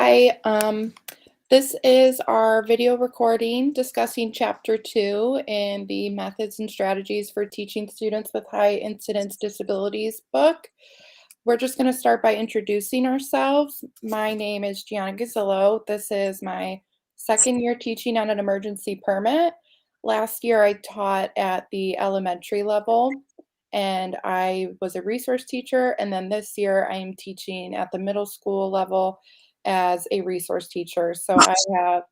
Hi, this is our video recording discussing Chapter 2 in the Methods and Strategies for Teaching Students with High Incidence Disabilities book. We're just going to start by introducing ourselves. My name is Gianna Gazzillo. This is my second year teaching on an emergency permit. Last year, I taught at the elementary level, and I was a resource teacher. And then this year, I am teaching at the middle school level as a resource teacher. So I have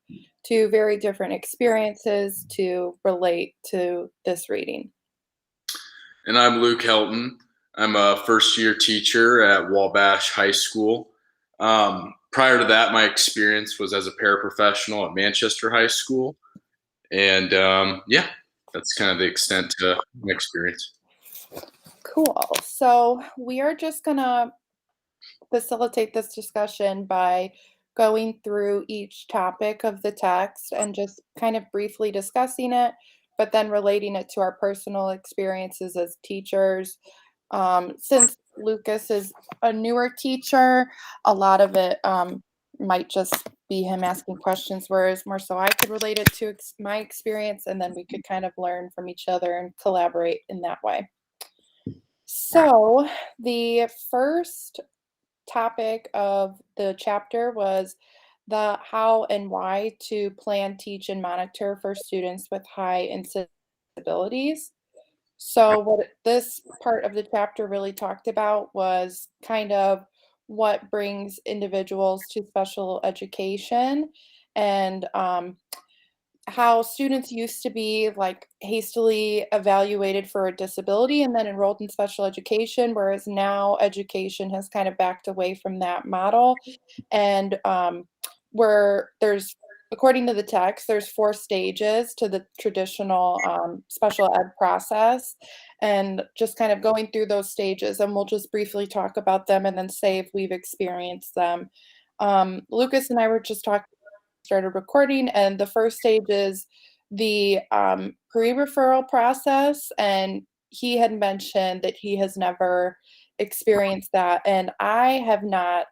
two very different experiences to relate to this reading. And I'm Luke Helton. I'm a first year teacher at Wabash High School. Prior to that, my experience was as a paraprofessional at Manchester High School. And yeah, that's kind of the extent to my experience. Cool. So we are just going to facilitate this discussion by going through each topic of the text and just kind of briefly discussing it, but then relating it to our personal experiences as teachers. Since Lucas is a newer teacher, a lot of it might just be him asking questions, whereas more so I could relate it to my experience, and then we could kind of learn from each other and collaborate in that way. So, the first topic of the chapter was the how and why to plan, teach, and monitor for students with high incidence disabilities. So, what this part of the chapter really talked about was kind of what brings individuals to special education and how students used to be like hastily evaluated for a disability and then enrolled in special education, whereas now education has kind of backed away from that model. And where there's, according to the text, there's 4 stages to the traditional special ed process, and just kind of going through those stages. And we'll just briefly talk about them and then say if we've experienced them. Lucas and I were just talking started recording, and the first stage is the pre-referral process, and he had mentioned that he has never experienced that, and I have not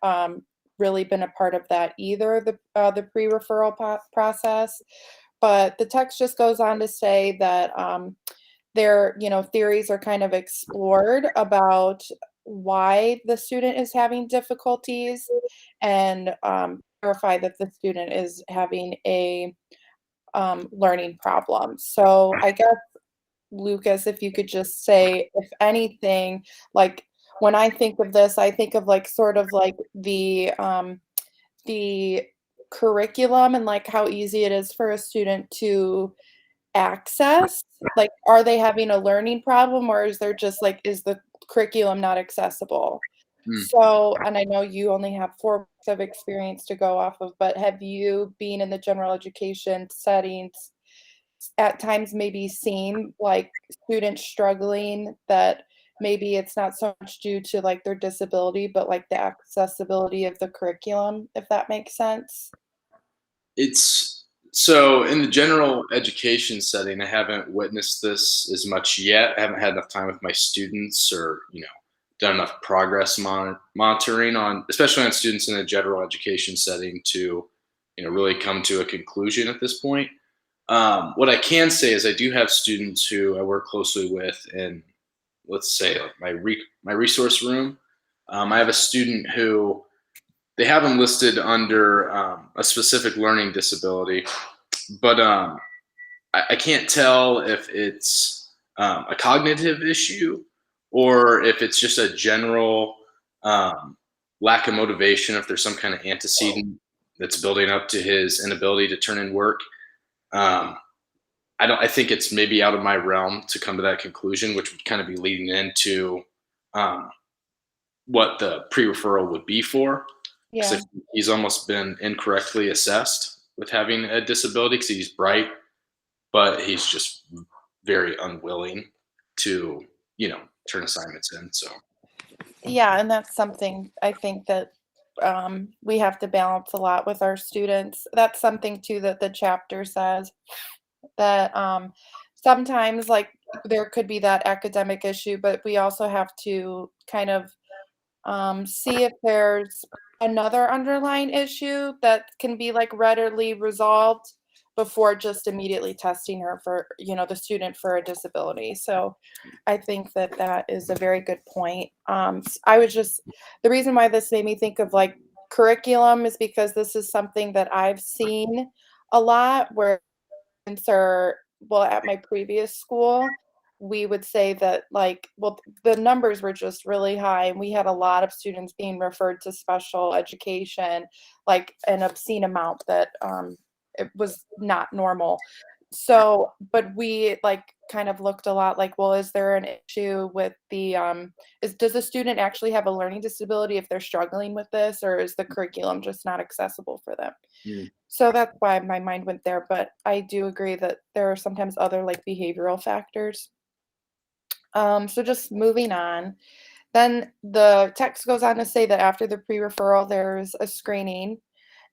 really been a part of that either, the pre-referral process. But the text just goes on to say that their theories are kind of explored about why the student is having difficulties, and verify that the student is having a learning problem. So I guess, Lucas, if you could just say, if anything, like when I think of this, I think of like sort of like the curriculum and like how easy it is for a student to access. Like, are they having a learning problem, or is there just like, is the curriculum not accessible? Hmm. So, and I know you only have 4 months of experience to go off of, but have you been in the general education settings at times maybe seen like students struggling that maybe it's not so much due to like their disability, but like the accessibility of the curriculum, if that makes sense? It's so in the general education setting, I haven't witnessed this as much yet. I haven't had enough time with my students or, done enough progress monitoring on, especially on students in a general education setting to, really come to a conclusion at this point. What I can say is I do have students who I work closely with in, let's say, like my resource room. I have a student who they have him listed under a specific learning disability, but I can't tell if it's a cognitive issue or if it's just a general um, lack of motivation, if there's some kind of antecedent that's building up to his inability to turn in work. Um, I think it's maybe out of my realm to come to that conclusion, which would kind of be leading into um, what the pre-referral would be for. Yeah. Because he's almost been incorrectly assessed with having a disability because he's bright, but he's just very unwilling to, turn assignments in. So Yeah, and that's something I think that we have to balance a lot with our students. That's something too that the chapter says that sometimes like there could be that academic issue, but we also have to kind of see if there's another underlying issue that can be like readily resolved before just immediately testing her for, the student for a disability. So I think that that is a very good point. The reason why this made me think of like curriculum is because this is something that I've seen a lot where students are, well, at my previous school, we would say that like, well, the numbers were just really high and we had a lot of students being referred to special education, like an obscene amount that it was not normal. So, but we like kind of looked a lot like, well, is there an issue with the does the student actually have a learning disability if they're struggling with this, or is the curriculum just not accessible for them? Mm. So that's why my mind went there, but I do agree that there are sometimes other, like, behavioral factors. So just moving on, then the text goes on to say that after the pre-referral, there's a screening,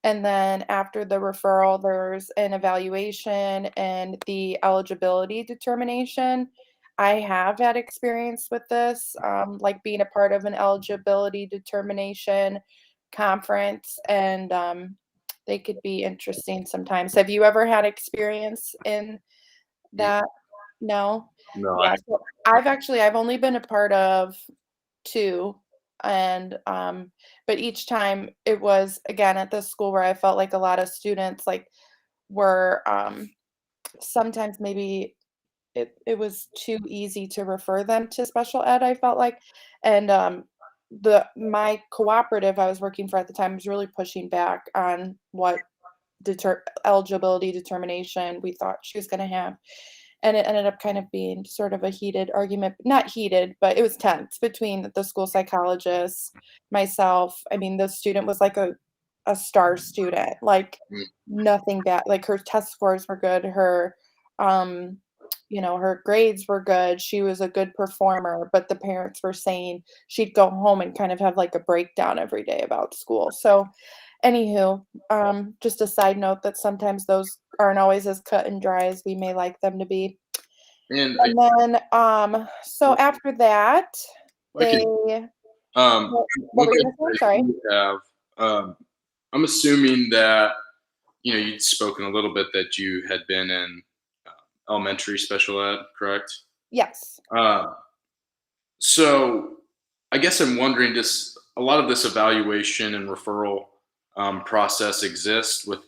and then after the referral, there's an evaluation and the eligibility determination. I have had experience with this, like being a part of an eligibility determination conference, and they could be interesting sometimes. Have you ever had experience in Mm. that? No? No, Yeah, so I've only been a part of 2, and, but each time it was, again, at the school where I felt like a lot of students, like, were, sometimes maybe it was too easy to refer them to special ed, I felt like, and, the my cooperative I was working for at the time was really pushing back on what eligibility determination we thought she was gonna have. And it ended up kind of being sort of a heated argument, not heated, but it was tense between the school psychologist, myself. I mean, the student was like a star student, like mm, nothing bad. Like her test scores were good, um, her grades were good. She was a good performer, but the parents were saying she'd go home and kind of have like a breakdown every day about school. So anywho, just a side note that sometimes those aren't always as cut and dry as we may like them to be. and And then, so after that, I they can what one were you question gonna say? I Sorry. do have. I'm assuming that you'd spoken a little bit that you had been in elementary special ed, correct? Yes. Uh, so I guess I'm wondering, does a lot of this evaluation and referral process exist with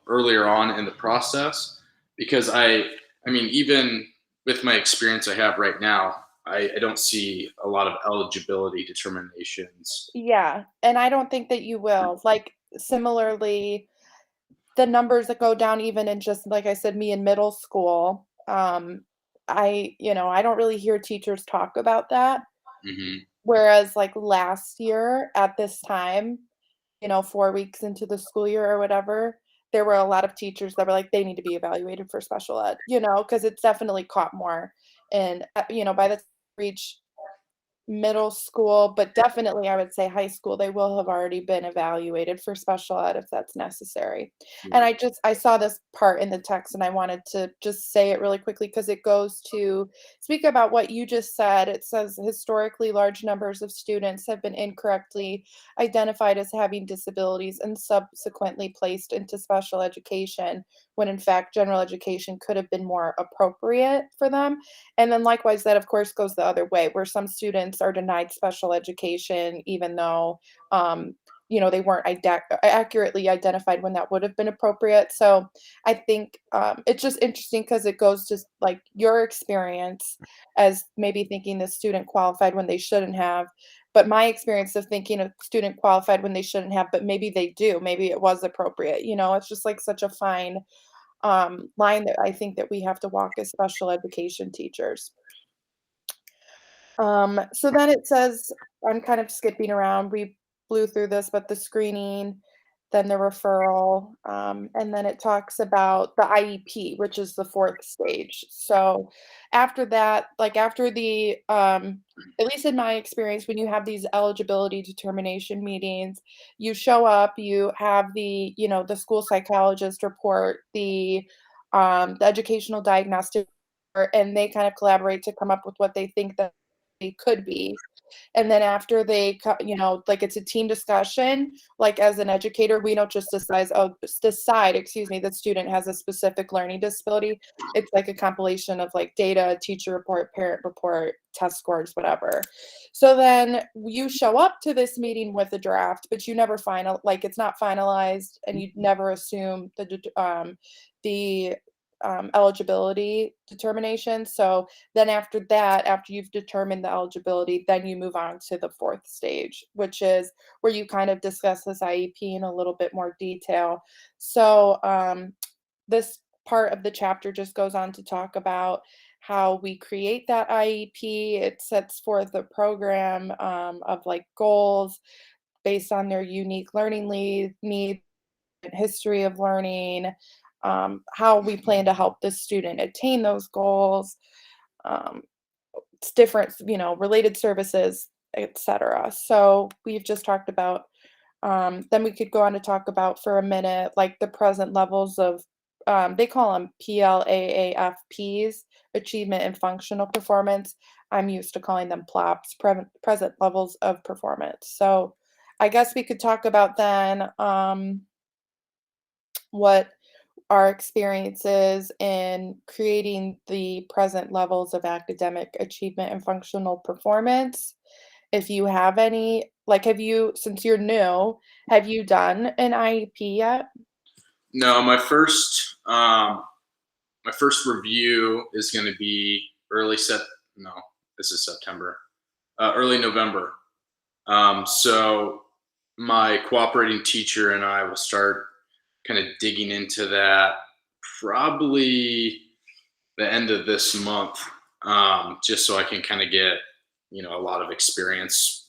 earlier on in the process? Because I mean, even with my experience I have right now, I don't see a lot of eligibility determinations. Yeah, and I don't think that you will. Like, similarly, the numbers that go down even in just, like I said, me in middle school, I don't really hear teachers talk about that. Hmm. Whereas, like, last year at this time, 4 weeks into the school year or whatever, there were a lot of teachers that were like, they need to be evaluated for special ed, because it's definitely caught more. And, by the time we reach middle school, but definitely I would say high school, they will have already been evaluated for special ed if that's necessary. And Yeah. I saw this part in the text and I wanted to just say it really quickly because it goes to speak about what you just said. It says historically large numbers of students have been incorrectly identified as having disabilities and subsequently placed into special education when in fact general education could have been more appropriate for them. And then likewise, that of course goes the other way, where some students are denied special education, even though, they weren't accurately identified when that would have been appropriate. So I think it's just interesting because it goes to like your experience as maybe thinking the student qualified when they shouldn't have, but my experience of thinking a student qualified when they shouldn't have, but maybe they do, maybe it was appropriate. It's just like such a fine line that I think that we have to walk as special education teachers. So then it says, I'm kind of skipping around. We blew through this, but the screening, then the referral, and then it talks about the IEP, which is the fourth stage. So after that, like after at least in my experience, when you have these eligibility determination meetings, you show up, you have the school psychologist report, the educational diagnostic, and they kind of collaborate to come up with what they think that they could be. And then after like it's a team discussion, like as an educator, we don't just decide, excuse me, the student has a specific learning disability. It's like a compilation of like data, teacher report, parent report, test scores, whatever. So then you show up to this meeting with a draft, but you never like it's not finalized, and you never assume the eligibility determination. So then after that, after you've determined the eligibility, then you move on to the fourth stage, which is where you kind of discuss this IEP in a little bit more detail. So this part of the chapter just goes on to talk about how we create that IEP. It sets forth a program of like goals based on their unique learning needs, history of learning, how we plan to help the student attain those goals, um, it's different, related services, etc. So we've just talked about, then we could go on to talk about for a minute, like the present levels of, they call them PLAAFPs, achievement and functional performance. I'm used to calling them PLOPs, present levels of performance. So I guess we could talk about then what our experiences in creating the present levels of academic achievement and functional performance. If you have any, like, since you're new, have you done an IEP yet? No, my first review is going to be no, this is September, early November. So my cooperating teacher and I will start kind of digging into that probably the end of this month, just so I can kind of get a lot of experience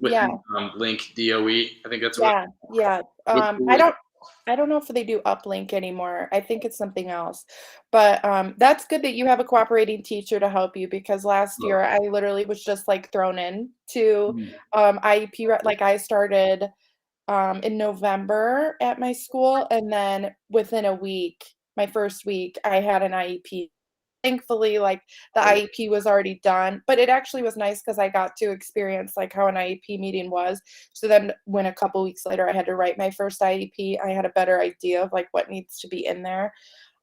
Yeah, within Link DOE. I think that's what. yeah, yeah. What's the I don't know if they do uplink anymore. I think it's something else. But that's good that you have a cooperating teacher to help you, because last year I literally was just like thrown in to IEP. Like I started in November at my school, and then within a week, my first week, I had an IEP. Thankfully, like the IEP was already done, but it actually was nice because I got to experience like how an IEP meeting was. So then when a couple weeks later I had to write my first IEP, I had a better idea of like what needs to be in there.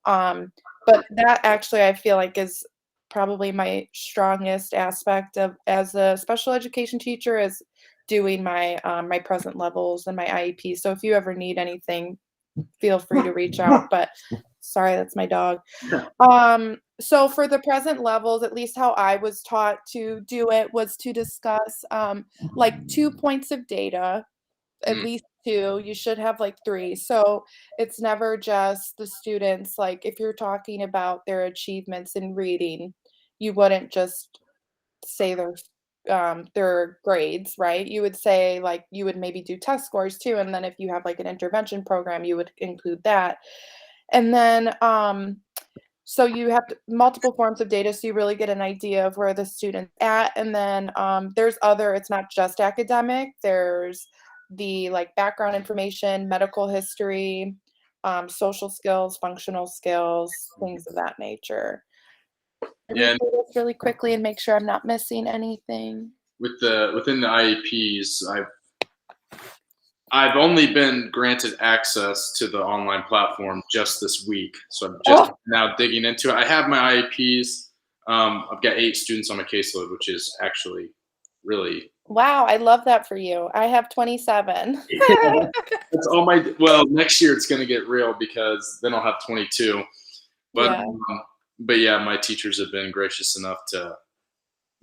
But that actually I feel like is probably my strongest aspect of as a special education teacher, is doing my present levels and my IEP. So if you ever need anything, feel free to reach out. But sorry, that's my dog. So for the present levels, at least how I was taught to do it was to discuss like 2 points of data, at Mm, least two. You should have like three. So it's never just the students, like if you're talking about their achievements in reading, you wouldn't just say their grades, right? You would say like you would maybe do test scores too, and then if you have like an intervention program, you would include that. And then so you have multiple forms of data, so you really get an idea of where the student's at. And then it's not just academic. There's the like background information, medical history, social skills, functional skills, things of that nature. Let me yeah, and do this really quickly and make sure I'm not missing anything. within the IEPs, I've only been granted access to the online platform just this week, so I'm just Oh, now digging into it. I have my IEPs. I've got 8 students on my caseload, which is actually really. wow, I love that for you. I have 27. That's all my. Well, next year it's going to get real because then I'll have 22. But Yeah, but yeah, my teachers have been gracious enough to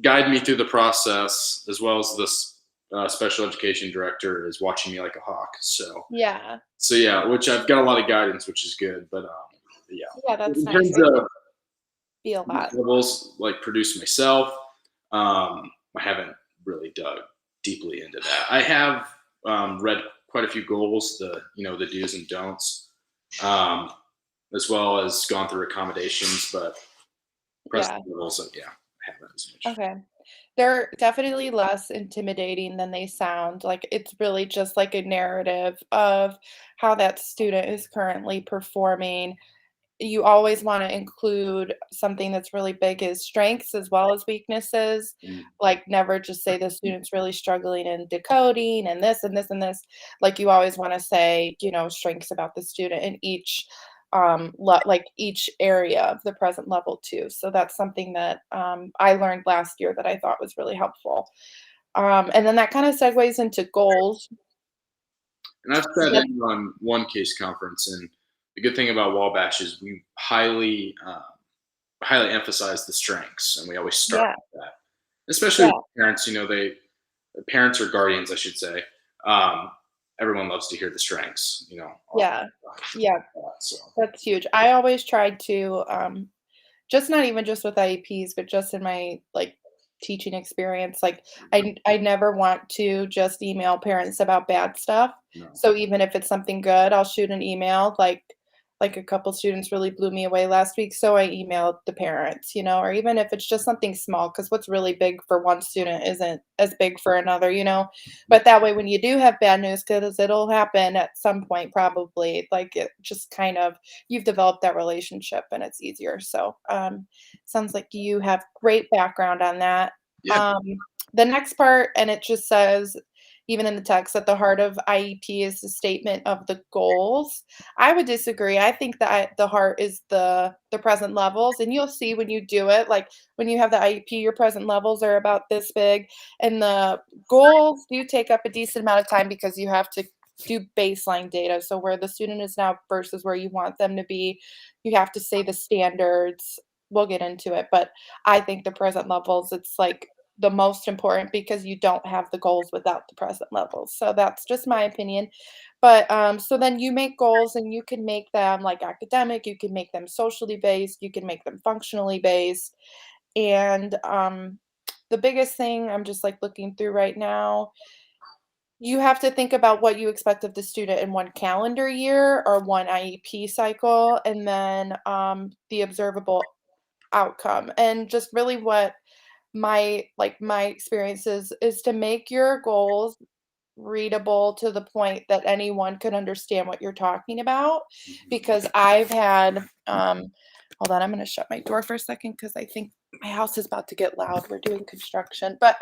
guide me through the process, as well as this special education director is watching me like a hawk. yeah, So yeah, which I've got a lot of guidance, which is good. But yeah, yeah, that's in nice. terms I of feel that. levels, like produce myself, I haven't really dug deeply into that. I have read quite a few goals, the do's and don'ts, um, as well as gone through accommodations, but Yeah, present levels, yeah, I haven't as much. okay. They're definitely less intimidating than they sound. Like, it's really just like a narrative of how that student is currently performing. you always want to include something that's really big is strengths as well as weaknesses. Mm. Like never just say the student's really struggling in decoding and this and this and this. Like you always want to say, strengths about the student in each like each area of the present level too. So that's something that I learned last year that I thought was really helpful. And then that kind of segues into goals. And I've sat in on one case conference, and the good thing about Wabash is we highly emphasize the strengths, and we always start Yeah, with that. Especially yeah, with parents, parents or guardians, I should say. Um, Everyone loves to hear the strengths, yeah, yeah. so. That's huge. I always tried to, just not even just with IEPs, but just in my, like, teaching experience, like, I never want to just email parents about bad stuff. No. So even if it's something good, I'll shoot an email, like a couple students really blew me away last week, so I emailed the parents, or even if it's just something small, because what's really big for one student isn't as big for another. But that way, when you do have bad news, because it'll happen at some point probably, like, it just kind of you've developed that relationship and it's easier. So, sounds like you have great background on that. Yeah. Um, the next part, and it just says, even in the text, at the heart of IEP is the statement of the goals. I would disagree. I think that the heart is the present levels, and you'll see when you do it, like when you have the IEP, your present levels are about this big, and the goals do take up a decent amount of time because you have to do baseline data. So where the student is now versus where you want them to be, you have to say the standards. We'll get into it, but I think the present levels, it's like the most important because you don't have the goals without the present levels. So that's just my opinion. But so then you make goals and you can make them like academic, you can make them socially based, you can make them functionally based. And the biggest thing I'm just like looking through right now, you have to think about what you expect of the student in one calendar year or one IEP cycle, and then the observable outcome. And just really what my experiences is to make your goals readable to the point that anyone could understand what you're talking about, Mhm. because I've had hold on, I'm going to shut my door for a second because I think my house is about to get loud. We're doing construction. But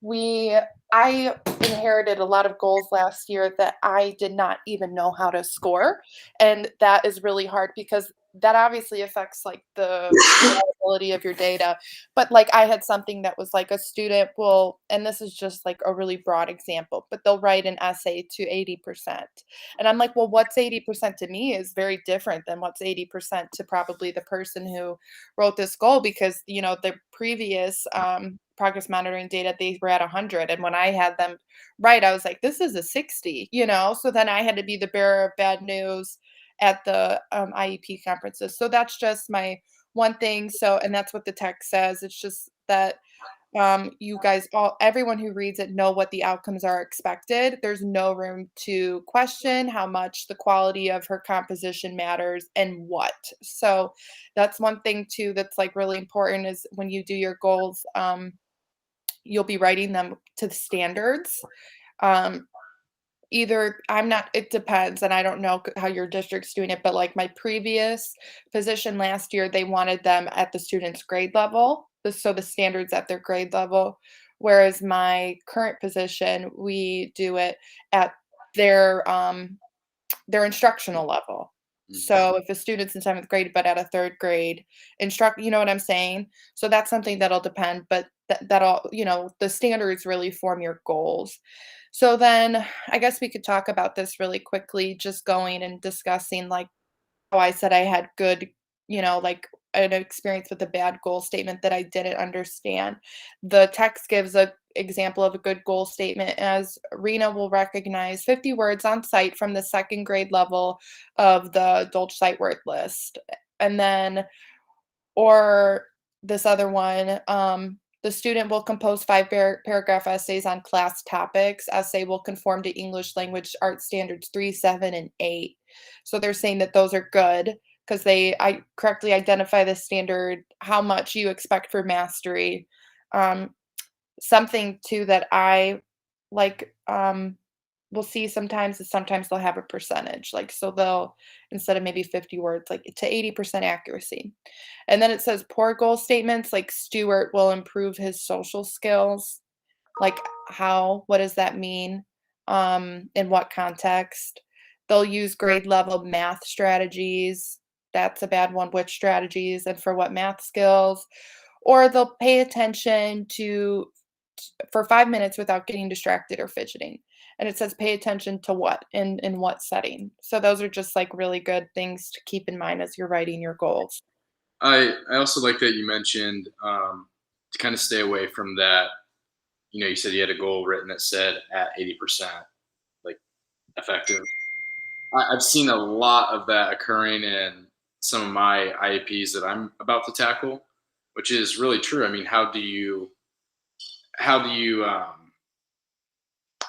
we I inherited a lot of goals last year that I did not even know how to score, and that is really hard because that obviously affects, like, the reliability of your data. But, like, I had something that was like a student will, and this is just, like, a really broad example, but they'll write an essay to 80, and I'm like, "Well, what's 80% to me is very different than what's 80% to probably the person who wrote this goal," because, the previous, progress monitoring data, they were at 100, and when I had them right, I was like, "This is a 60." So then I had to be the bearer of bad news at the, IEP conferences. So that's just my one thing. So, and that's what the text says. It's just that, you guys all everyone who reads it know what the outcomes are expected. There's no room to question how much the quality of her composition matters and what. So that's one thing too that's, like, really important is when you do your goals, you'll be writing them to the standards. Um, Either I'm not it depends, and I don't know how your district's doing it, but, like, my previous position last year, they wanted them at the student's grade level, so the standards at their grade level, whereas my current position, we do it at their instructional level. Mhm. So if a student's in 7th grade, but at a 3rd grade you know what I'm saying? So that's something that'll depend, but that'll the standards really form your goals. So then I guess we could talk about this really quickly, just going and discussing, like, how I said I had good, like, an experience with a bad goal statement that I didn't understand. The text gives a example of a good goal statement as Rena will recognize 50 words on site from the 2nd grade level of the Dolch Sight Word List. And then, or this other one, the student will compose 5 paragraph essays on class topics. Essay will conform to English language art standards 3, 7, and 8. So they're saying that those are good because I correctly identify the standard, how much you expect for mastery. Um, Something too that I like. we'll see sometimes is sometimes they'll have a percentage, like, so they'll instead of maybe 50 words, like, to 80% accuracy. And then it says poor goal statements, like, Stuart will improve his social skills. Like, how? What does that mean? In what context? They'll use grade level math strategies. That's a bad one. Which strategies and for what math skills? Or they'll pay attention to for 5 minutes without getting distracted or fidgeting. And it says pay attention to what in what setting. So those are just like really good things to keep in mind as you're writing your goals. I also like that you mentioned to kind of stay away from that. You know, you said you had a goal written that said at 80%, like effective. I've seen a lot of that occurring in some of my IEPs that I'm about to tackle, which is really true. I mean, how do you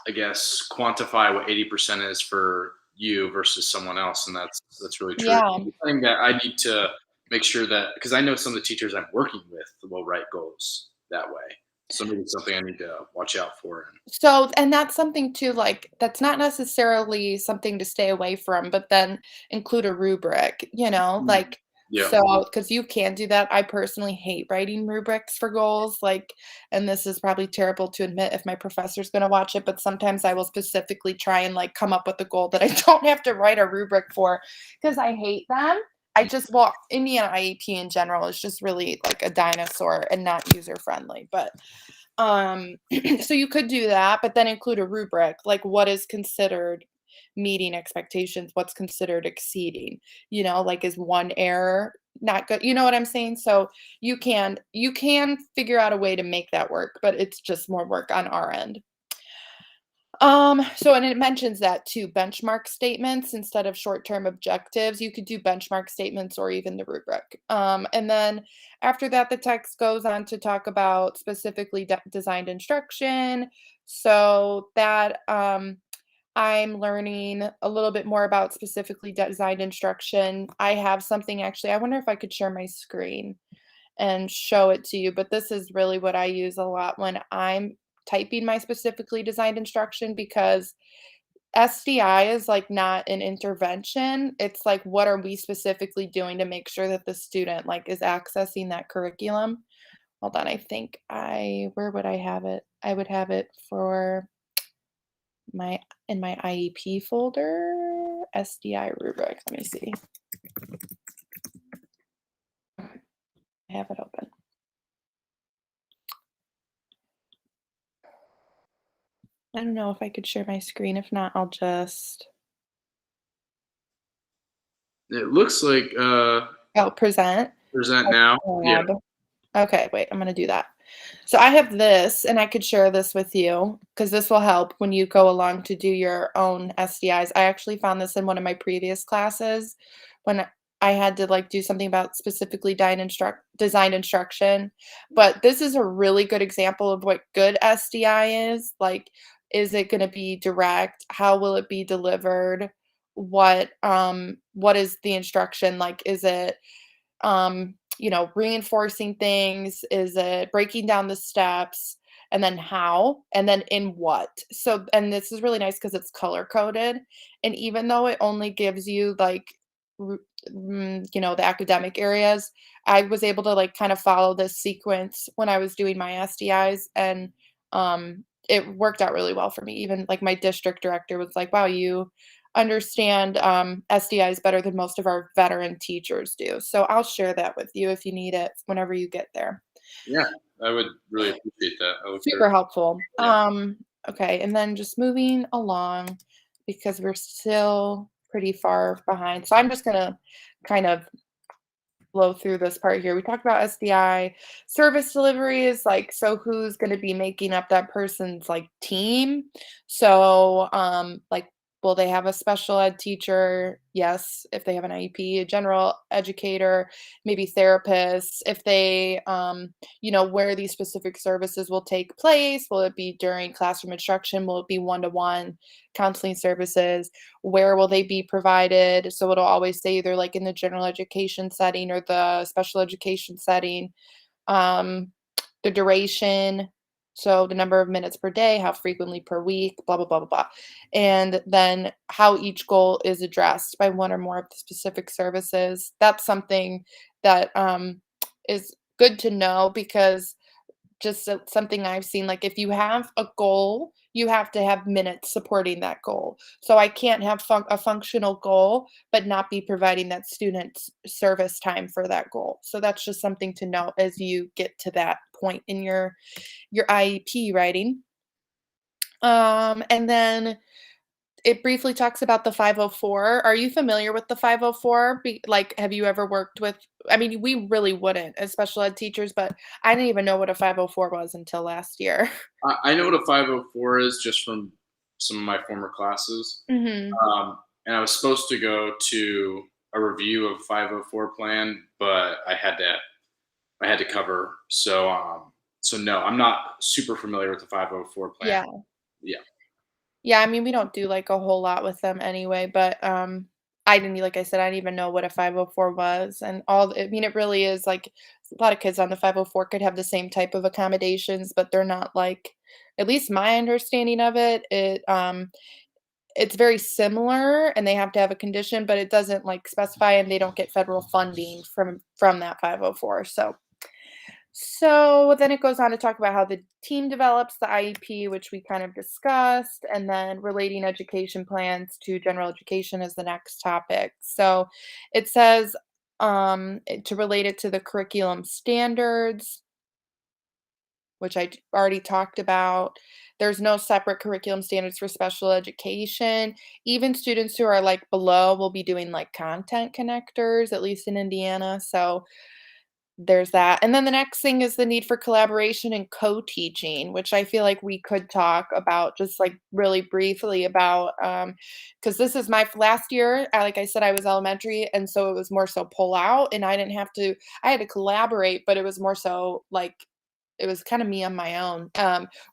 I guess quantify what 80% is for you versus someone else, and that's really true. Yeah. I think that I need to make sure that because I know some of the teachers I'm working with will write goals that way, so maybe it's something I need to watch out for. And So and that's something too, like, that's not necessarily something to stay away from, but then include a rubric, Mm. like, Yeah, so because you can do that. I personally hate writing rubrics for goals, like, and this is probably terrible to admit if my professor's gonna watch it, but sometimes I will specifically try and, like, come up with a goal that I don't have to write a rubric for because I hate them. I just well, Indiana IEP in general is just really like a dinosaur and not user friendly, but um, so you could do that, but then include a rubric, like what is considered meeting expectations, what's considered exceeding, like is one error not good? You know what I'm saying? So you can figure out a way to make that work, but it's just more work on our end. So and it mentions that too, benchmark statements instead of short-term objectives. You could do benchmark statements or even the rubric. And then after that, the text goes on to talk about specifically designed instruction. So that I'm learning a little bit more about specifically designed instruction. I have something actually. I wonder if I could share my screen and show it to you. But this is really what I use a lot when I'm typing my specifically designed instruction because SDI is like not an intervention. It's like what are we specifically doing to make sure that the student like is accessing that curriculum? Hold on, I think I where would I have it? I would have it for my in my IEP folder, SDI rubric. Let me see. I have it open. I don't know if I could share my screen. If not, I'll just it looks like I'll present. present A now. Yeah, tab. Okay, wait, I'm gonna do that. So I have this, and I could share this with you because this will help when you go along to do your own SDIs. I actually found this in one of my previous classes when I had to like do something about specifically design instruction. But this is a really good example of what good SDI is. Like, is it gonna be direct? How will it be delivered? What is the instruction? Like, is it reinforcing things? Is it breaking down the steps? And then how? And then in what? So, and this is really nice because it's color coded. And even though it only gives you like, r- the academic areas, I was able to like kind of follow this sequence when I was doing my SDIs. And it worked out really well for me. Even like my district director was like, wow, you understand SDIs better than most of our veteran teachers do. So I'll share that with you if you need it whenever you get there. yeah, I would really appreciate that. I look for Super helpful. yeah. Okay, and then just moving along because we're still pretty far behind. So I'm just gonna kind of blow through this part here. We talked about SDI. Service delivery is like, so who's going to be making up that person's like team? So, like, will they have a special ed teacher? Yes, if they have an IEP, a general educator, maybe therapists. If they, where these specific services will take place. Will it be during classroom instruction? Will it be one-to-one counseling services? Where will they be provided? So it'll always say either like in the general education setting or the special education setting. Um, the duration. So the number of minutes per day, how frequently per week, blah, blah, blah, blah, blah. And then how each goal is addressed by one or more of the specific services. That's something that is good to know because just something I've seen, like, if you have a goal, you have to have minutes supporting that goal. So I can't have a functional goal, but not be providing that student's service time for that goal. So that's just something to note as you get to that point in your IEP writing. And then it briefly talks about the 504. Are you familiar with the 504? Like, have you ever worked with, I mean, we really wouldn't as special ed teachers, but I didn't even know what a 504 was until last year. I know what a 504 is just from some of my former classes. Mhm. And I was supposed to go to a review of 504 plan, but I had to cover. So no, I'm not super familiar with the 504 plan. Yeah. Yeah. Yeah, I mean, we don't do, like, a whole lot with them anyway, but, I didn't like I said, I didn't even know what a 504 was, and I mean, it really is, like, a lot of kids on the 504 could have the same type of accommodations, but they're not, like, at least my understanding of it, it's very similar, and they have to have a condition, but it doesn't, like, specify, and they don't get federal funding from that 504, so then it goes on to talk about how the team develops the IEP, which we kind of discussed, and then relating education plans to general education is the next topic. So it says to relate it to the curriculum standards, which already talked about. There's no separate curriculum standards for special education. Even students who are like below will be doing like content connectors, at least in Indiana. So there's that. And then the next thing is the need for collaboration and co-teaching, which I feel like we could talk about just like really briefly about because this is my last year. Like I said, I was elementary, and so it was more so pull out, and I had to collaborate, but it was more so like it was kind of me on my own.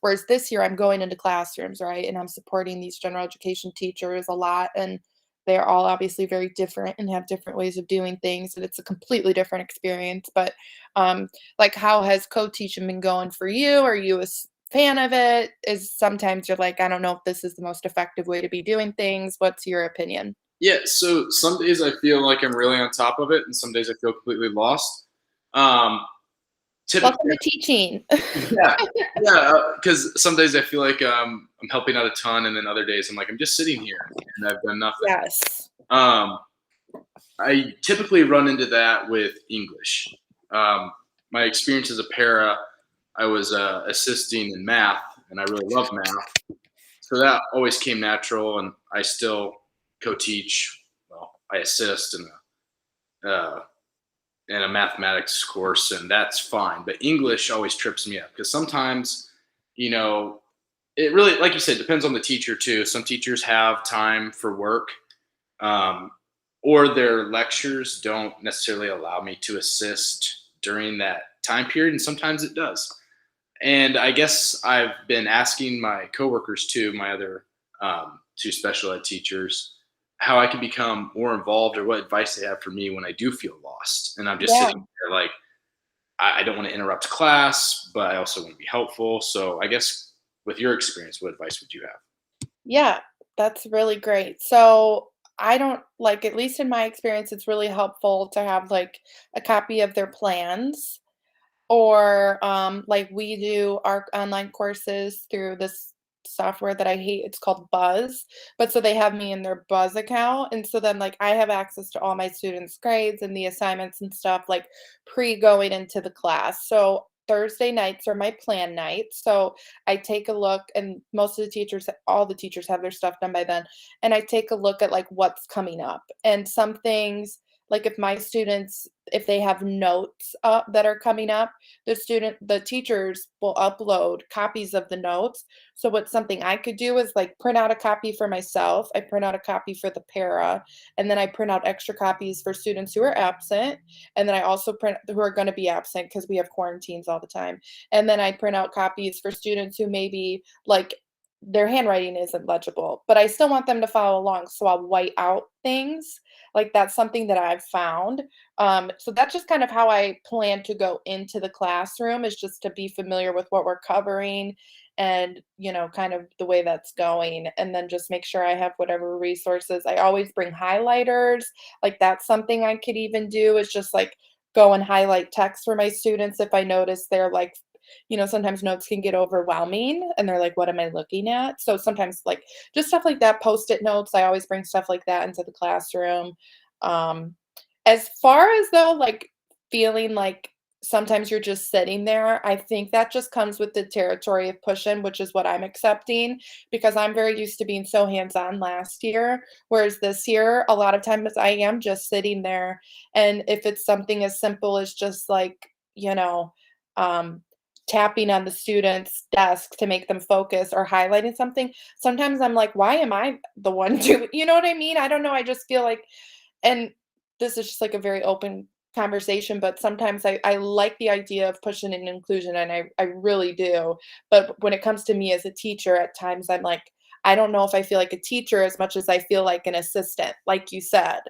Whereas this year I'm going into classrooms, right? And I'm supporting these general education teachers a lot. And they're all obviously very different and have different ways of doing things. And it's a completely different experience. But like, how has co-teaching been going for you? Are you fan of it? Is sometimes you're like, I don't know if this is the most effective way to be doing things. What's your opinion? Yeah. So some days I feel like I'm really on top of it, and some days I feel completely lost. Um, Welcome typically, to teaching. yeah, yeah. Because some days I feel like I'm helping out a ton, and then other days I'm like I'm just sitting here and I've done nothing. Yes. Um, I typically run into that with English. Um, my experience as a para, I was assisting in math, and I really love math. So that always came natural, and I still co-teach. Well, I assist in a mathematics course, and that's fine. But English always trips me up because sometimes, you know, it really, like you said, depends on the teacher too. Some teachers have time for work, um, or their lectures don't necessarily allow me to assist during that time period, and sometimes it does. And I guess I've been asking my coworkers too, my other two special ed teachers, how I can become more involved or what advice they have for me when I do feel lost. And I'm just Yeah. sitting there like, I don't want to interrupt class, but I also want to be helpful. So I guess with your experience, what advice would you have? Yeah, that's really great. So I don't like, at least in my experience, it's really helpful to have like a copy of their plans or like we do our online courses through this software that I hate. It's called Buzz. But so they have me in their Buzz account. And so then like I have access to all my students' grades and the assignments and stuff like pre going into the class. So Thursday nights are my plan nights. So I take a look, and most of the teachers, all the teachers have their stuff done by then. And I take a look at like what's coming up. And some things, like if my students, if they have notes up that are coming up, the teachers will upload copies of the notes. So what's something I could do is like print out a copy for myself, I print out a copy for the para, and then I print out extra copies for students who are absent, and then I also print who are going to be absent because we have quarantines all the time. And then I print out copies for students who maybe like their handwriting isn't legible, but I still want them to follow along. So I'll white out things. Like that's something that I've found. So that's just kind of how I plan to go into the classroom, is just to be familiar with what we're covering and, kind of the way that's going, and then just make sure I have whatever resources. I always bring highlighters. Like that's something I could even do, is just like go and highlight text for my students if I notice they're like, sometimes notes can get overwhelming and they're like, what am I looking at? So sometimes like just stuff like that, post-it notes. I always bring stuff like that into the classroom. Um, as far as though like feeling like sometimes you're just sitting there, I think that just comes with the territory of push-in, which is what I'm accepting, because I'm very used to being so hands-on last year. Whereas this year, a lot of times I am just sitting there. And if it's something as simple as just like, um, tapping on the student's desk to make them focus or highlighting something, sometimes I'm like, why am I the one doing, you know what I mean? I don't know. I just feel like, and this is just like a very open conversation, but sometimes I like the idea of pushing in inclusion, and I really do. But when it comes to me as a teacher, at times I'm like, I don't know if I feel like a teacher as much as I feel like an assistant, like you said.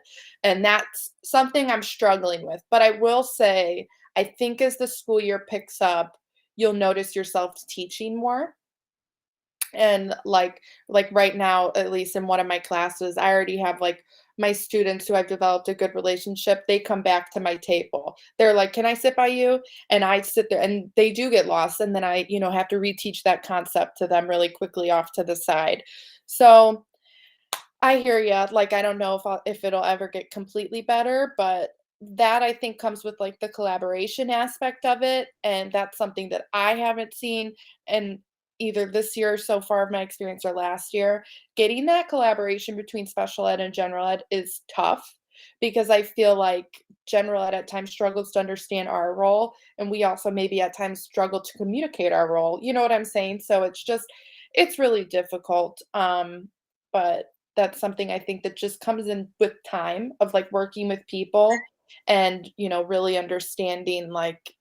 And that's something I'm struggling with. But I will say, I think as the school year picks up, you'll notice yourself teaching more. And like right now, at least in one of my classes, I already have like my students who I've developed a good relationship. They come back to my table. They're like, "Can I sit by you?" And I sit there, and they do get lost, and then I, have to reteach that concept to them really quickly off to the side. So I hear ya. Like, I don't know if it'll ever get completely better, but that I think comes with, like, the collaboration aspect of it, and that's something that I haven't seen in either this year so far of my experience or last year. Getting that collaboration between special ed and general ed is tough, because I feel like general ed at times struggles to understand our role, and we also maybe at times struggle to communicate our role, you know what I'm saying? So it's really difficult, but that's something I think that just comes in with time of, like, working with people and, really understanding, like,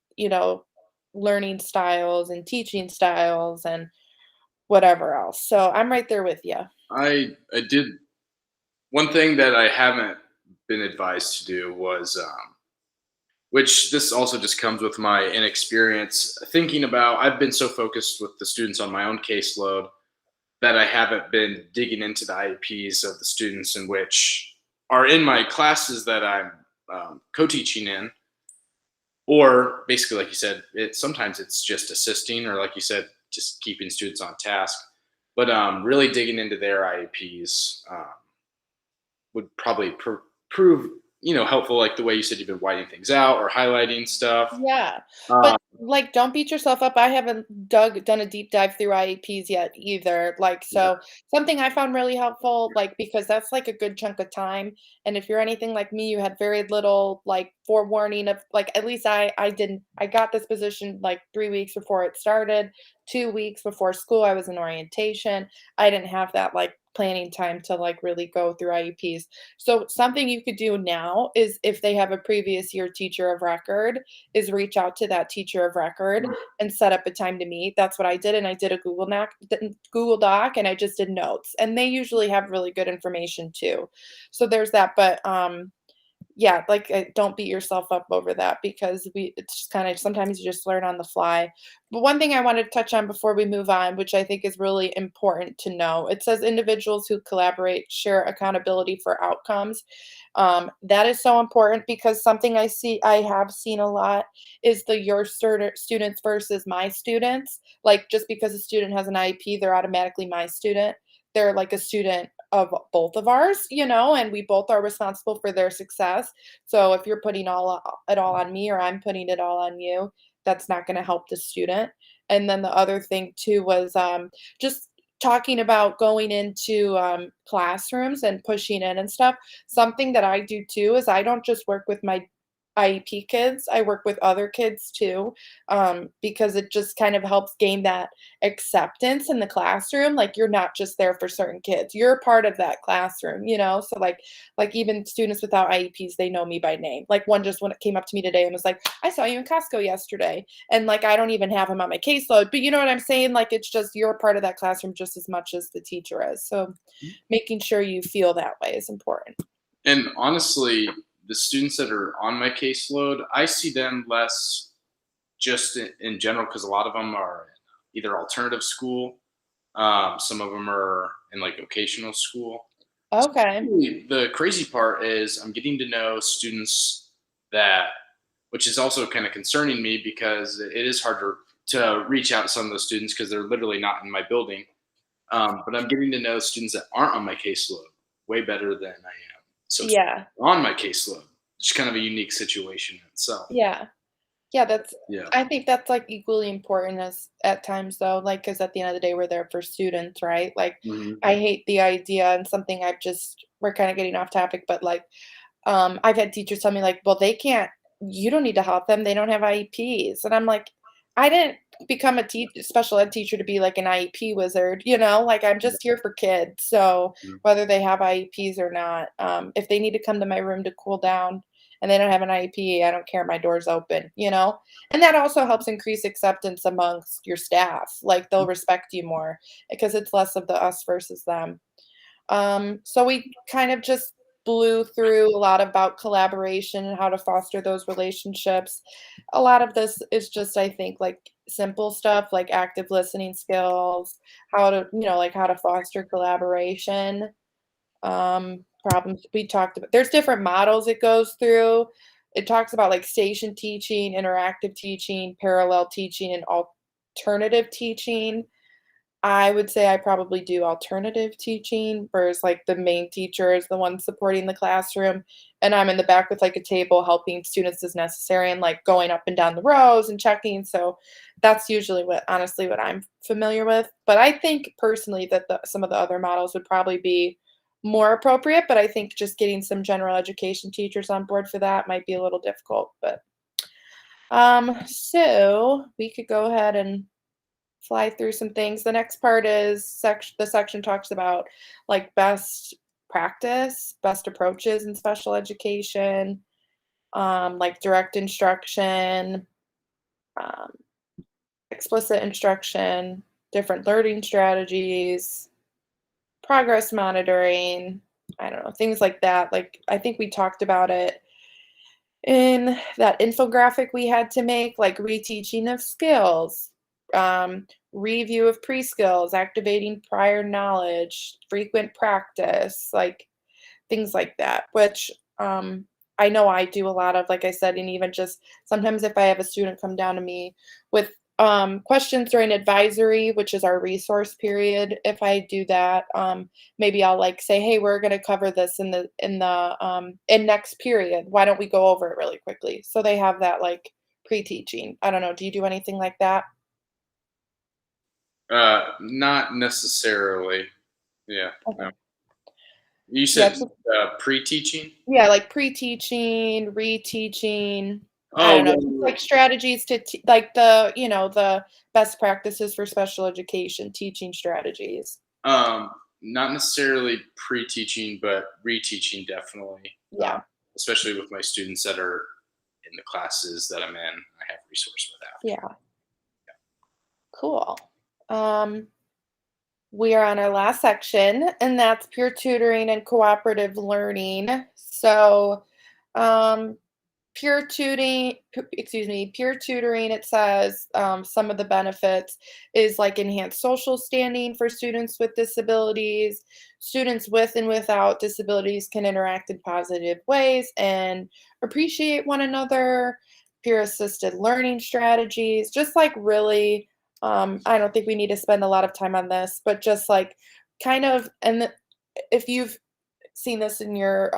learning styles and teaching styles and whatever else. So I'm right there with you. I did one thing that I haven't been advised to do was, which this also just comes with my inexperience thinking about. I've been so focused with the students on my own caseload that I haven't been digging into the IEPs of the students in which are in my classes that I'm co-teaching in, or basically, like you said, sometimes it's just assisting, or like you said, just keeping students on task. But really digging into their IEPs would probably prove helpful, like the way you said you've been whiting things out or highlighting stuff. Yeah, Uh, but, like, don't beat yourself up. I haven't done a deep dive through IEPs yet either, like, yeah, so something I found really helpful, like, because that's, like, a good chunk of time, and if you're anything like me, you had very little, like, forewarning of like, at least I didn't. I got this position, like, 3 weeks before it started, 2 weeks before school, I was in orientation. I didn't have that, like, planning time to, like, really go through IEPs. So something you could do now is, if they have a previous year teacher of record, is reach out to that teacher of record and set up a time to meet. That's what I did, and I did a Google Doc, and I just did notes, and they usually have really good information too. So there's that, but, yeah, like, don't beat yourself up over that, because it's just kinda sometimes you just learn on the fly. But one thing I wanted to touch on before we move on, which I think is really important to know, it says individuals who collaborate share accountability for outcomes. That is so important, because something I have seen a lot is the your students versus my students. Like, just because a student has an IEP, they're automatically my student. They're like a student of both of ours, and we both are responsible for their success. So if you're putting it all on me, or I'm putting it all on you, that's not going to help the student. And then the other thing too was, just talking about going into, classrooms and pushing in and stuff. Something that I do too is I don't just work with my IEP kids, I work with other kids too, because it just kind of helps gain that acceptance in the classroom. Like, you're not just there for certain kids, you're part of that classroom. So like even students without IEPs, they know me by name. Like, one just when it came up to me today and was like, I saw you in Costco yesterday. And like, I don't even have him on my caseload, but you know what I'm saying? Like, it's just, you're part of that classroom just as much as the teacher is. So making sure you feel that way is important. And honestly, the students that are on my caseload, I see them less just in general because a lot of them are either alternative school, some of them are in like vocational school. So Okay. really, the crazy part is I'm getting to know students that, which is also kind of concerning me because it is hard to reach out to some of those students because they're literally not in my building. But I'm getting to know students that aren't on my caseload way better than I am. So it's Yeah. on my caseload. It's kind of a unique situation in itself. Yeah. Yeah, that's Yeah. I think that's, like, equally important as at times, though, like, because at the end of the day, we're there for students, right? Like, Hmm. I hate the idea and something I've just we're kinda getting off topic, but, like, I've had teachers tell me, like, "Well, they can't you don't need to help them, they don't have IEPs." And I'm like, "I didn't become a special ed teacher to be, like, an IEP wizard," you know? Like, I'm just here for kids, so whether they have IEPs or not, if they need to come to my room to cool down and they don't have an IEP, I don't care, my door's open, you know? And that also helps increase acceptance amongst your staff, like, they'll respect you more because it's less of the us versus them. So we kind of just blew through a lot about collaboration and how to foster those relationships. A lot of this is just, I think, like simple stuff like active listening skills, how to, like how to foster collaboration. Problems we talked about. There's different models it goes through. It talks about like station teaching, interactive teaching, parallel teaching, and alternative teaching. I would say I probably do alternative teaching, whereas, like, the main teacher is the one supporting the classroom, and I'm in the back with, like, a table helping students as necessary and, like, going up and down the rows and checking, so that's usually what I'm familiar with, but I think personally that some of the other models would probably be more appropriate, but I think just getting some general education teachers on board for that might be a little difficult, but, so we could go ahead and fly through some things. The next part is the section talks about like best practice, best approaches in special education, like direct instruction, um, explicit instruction, different learning strategies, progress monitoring. I don't know, things like that. Like I think we talked about it in that infographic we had to make, like reteaching of skills, review of pre-skills, activating prior knowledge, frequent practice, like things like that, which I know I do a lot of, like I said, and even just sometimes if I have a student come down to me with questions during advisory, which is our resource period, if I do that, maybe I'll like say, hey, we're going to cover this in next period. Why don't we go over it really quickly? So they have that like pre-teaching. I don't know. Do you do anything like that? Not necessarily. Yeah. Okay. No. You Yeah, said pre-teaching. yeah, like pre-teaching, reteaching, I Oh don't know, just well. like strategies to like the best practices for special education, teaching strategies. Um, Not necessarily pre-teaching, but reteaching definitely. Yeah, Especially with my students that are in the classes that I'm in, I have resource with after. yeah, cool. Um, we are on our last section, and that's peer tutoring and cooperative learning. So, um, peer tutoring, it says, some of the benefits is like enhanced social standing for students with disabilities. Students with and without disabilities can interact in positive ways and appreciate one another. Peer assisted learning strategies, just like really, I don't think we need to spend a lot of time on this, but just like kind of, if you've seen this in your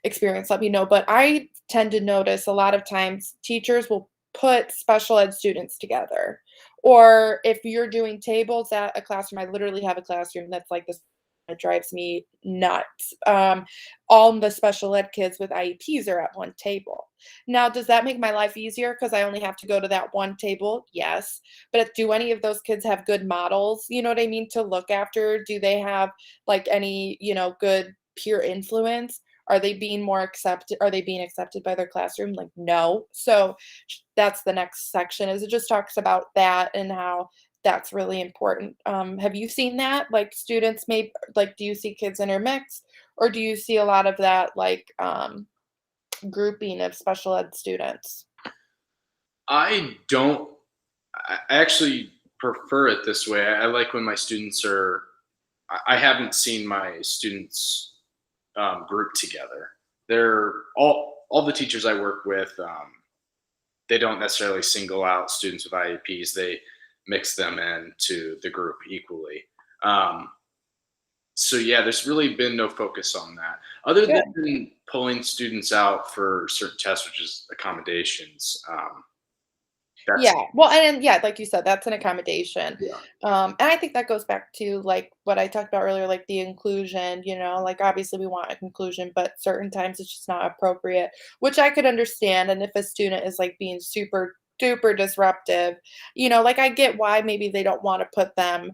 experience, let me know. But I tend to notice a lot of times teachers will put special ed students together. Or if you're doing tables at a classroom, I literally have a classroom that's like this. It drives me nuts. All the special ed kids with IEPs are at one table. Now, does that make my life easier because I only have to go to that one table? Yes. But do any of those kids have good models? You know what I mean? To look after? Do they have like any, good peer influence? Are they being more accepted? Are they being accepted by their classroom? Like, no. So that's the next section is it just talks about that and how that's really important. Have you seen that? Like students may like, do you see kids intermix Or do you see a lot of that like grouping of special ed students? I don't. I actually prefer it this way. I like when my students are. I haven't seen my students grouped together. They're all the teachers I work with. They don't necessarily single out students with IEPs. They mix them into the group equally. Um, so yeah, there's really been no focus on that, other Good. than pulling students out for certain tests, which is accommodations. That's Yeah. Well, and yeah, like you said, that's an accommodation. yeah, And I think that goes back to like what I talked about earlier, like the inclusion, like obviously we want a conclusion, but certain times it's just not appropriate, which I could understand. And if a student is like being super duper disruptive, like I get why maybe they don't want to put them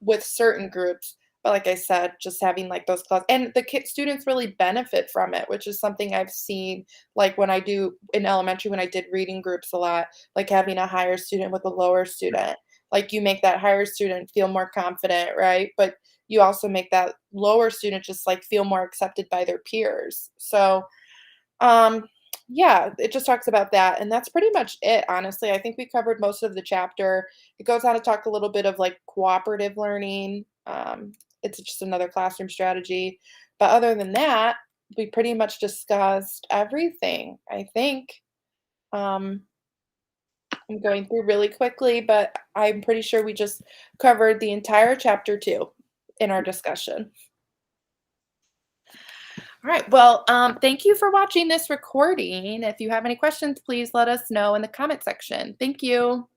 with certain groups. But like I said, just having like those class and the students really benefit from it, which is something I've seen like when I do in elementary, when I did reading groups a lot, like having a higher student with a lower student, like you make that higher student feel more confident, right? But you also make that lower student just like feel more accepted by their peers. So um yeah, it just talks about that, and that's pretty much it, honestly. I think we covered most of the chapter. It goes on to talk a little bit of like cooperative learning. It's just another classroom strategy, but other than that, we pretty much discussed everything, I think. um I'm going through really quickly, but I'm pretty sure we just covered the entire chapter 2 in our discussion. All right. Well, thank you for watching this recording. If you have any questions, please let us know in the comment section. Thank you.